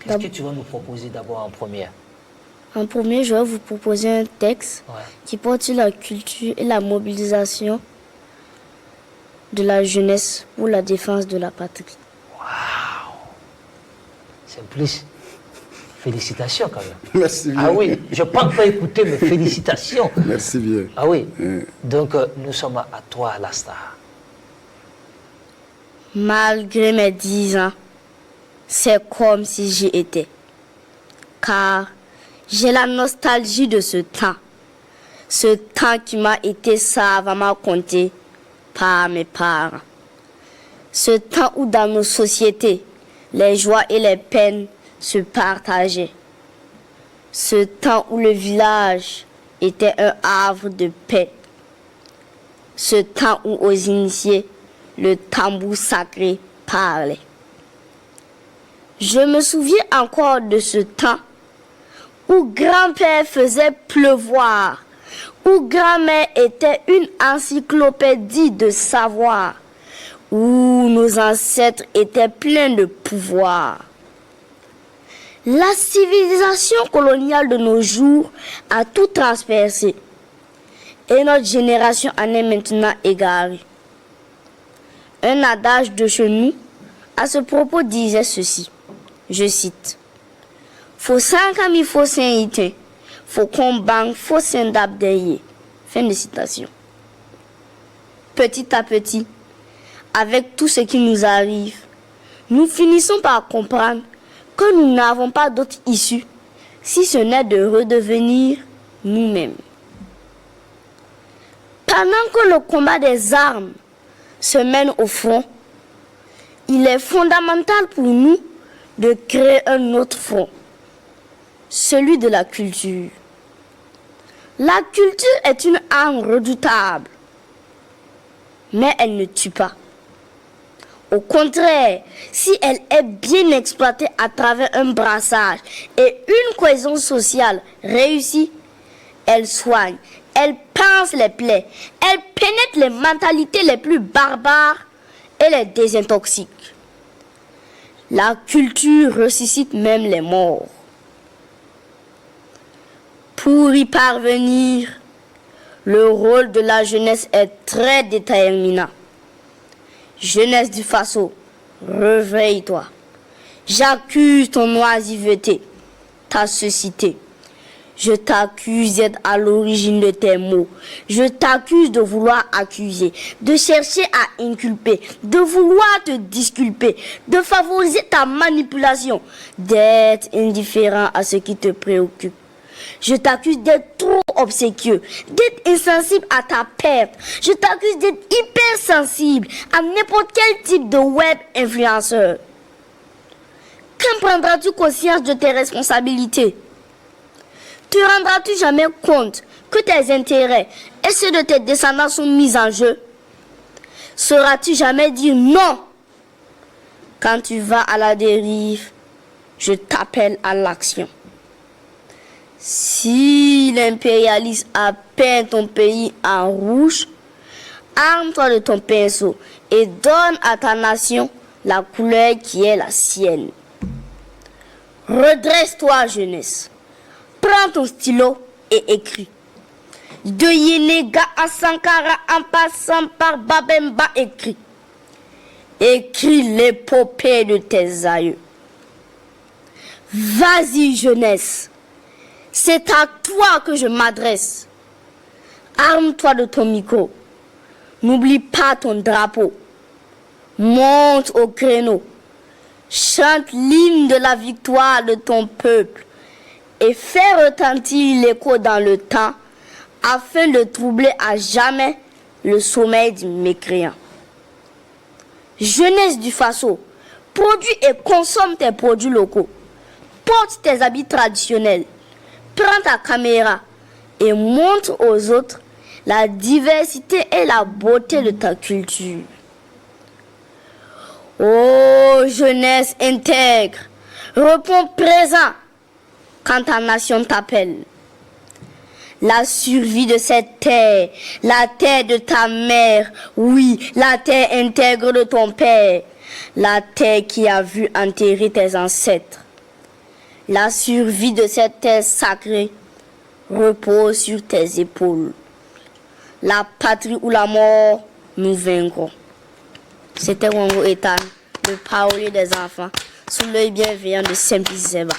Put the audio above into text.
Qu'est-ce que tu vas nous proposer d'abord en première? En premier, je vais vous proposer un texte qui porte sur la culture et la mobilisation de la jeunesse pour la défense de la patrie. Waouh! C'est plus. Félicitations quand même. Merci bien. Ah oui, je ne pense pas écouter, mais félicitations. Merci bien. Ah oui. Donc, nous sommes à toi, la star. Malgré mes 10 ans, c'est comme si j'y étais. Car j'ai la nostalgie de ce temps. Ce temps qui m'a été savamment compté par mes parents. Ce temps où dans nos sociétés, les joies et les peines se partageaient. Ce temps où le village était un havre de paix. Ce temps où aux initiés, le tambour sacré parlait. Je me souviens encore de ce temps où grand-père faisait pleuvoir, où grand-mère était une encyclopédie de savoir, où nos ancêtres étaient pleins de pouvoir. La civilisation coloniale de nos jours a tout transpercé et notre génération en est maintenant égarée. Un adage de chez nous à ce propos disait ceci, je cite: faut 5 amis, faut 5 ité, faut combattre, faut 5 d'abdeye. Fin de citation. Petit à petit, avec tout ce qui nous arrive, nous finissons par comprendre que nous n'avons pas d'autre issue si ce n'est de redevenir nous-mêmes. Pendant que le combat des armes se mène au front, il est fondamental pour nous de créer un autre front, celui de la culture. La culture est une arme redoutable, mais elle ne tue pas. Au contraire, si elle est bien exploitée à travers un brassage et une cohésion sociale réussie, elle soigne, elle pince les plaies, elle pénètre les mentalités les plus barbares et les désintoxique. La culture ressuscite même les morts. Pour y parvenir, le rôle de la jeunesse est très déterminant. Jeunesse du Faso, réveille-toi. J'accuse ton oisiveté, ta cécité. Je t'accuse d'être à l'origine de tes mots. Je t'accuse de vouloir accuser, de chercher à inculper, de vouloir te disculper, de favoriser ta manipulation, d'être indifférent à ce qui te préoccupe. Je t'accuse d'être trop obséquieux, d'être insensible à ta perte. Je t'accuse d'être hypersensible à n'importe quel type de web influenceur. Quand prendras-tu conscience de tes responsabilités? Te rendras-tu jamais compte que tes intérêts et ceux de tes descendants sont mis en jeu? Sauras-tu jamais dire non? Quand tu vas à la dérive, je t'appelle à l'action. Si l'impérialisme a peint ton pays en rouge, arme-toi de ton pinceau et donne à ta nation la couleur qui est la sienne. Redresse-toi, jeunesse. Prends ton stylo et écris. De Yenega à Sankara en passant par Babemba, écris. Écris l'épopée de tes aïeux. Vas-y, jeunesse. C'est à toi que je m'adresse. Arme-toi de ton micro. N'oublie pas ton drapeau. Monte au créneau. Chante l'hymne de la victoire de ton peuple et fais retentir l'écho dans le temps afin de troubler à jamais le sommeil du mécréant. Jeunesse du Faso, produis et consomme tes produits locaux. Porte tes habits traditionnels. Prends ta caméra et montre aux autres la diversité et la beauté de ta culture. Oh, jeunesse intègre, réponds présent quand ta nation t'appelle. La survie de cette terre, la terre de ta mère, oui, la terre intègre de ton père, la terre qui a vu enterrer tes ancêtres. La survie de cette terre sacrée repose sur tes épaules. La patrie ou la mort, nous vaincrons. C'était Wango Ethan, le parolier des enfants, sous l'œil bienveillant de Simplice Zeba.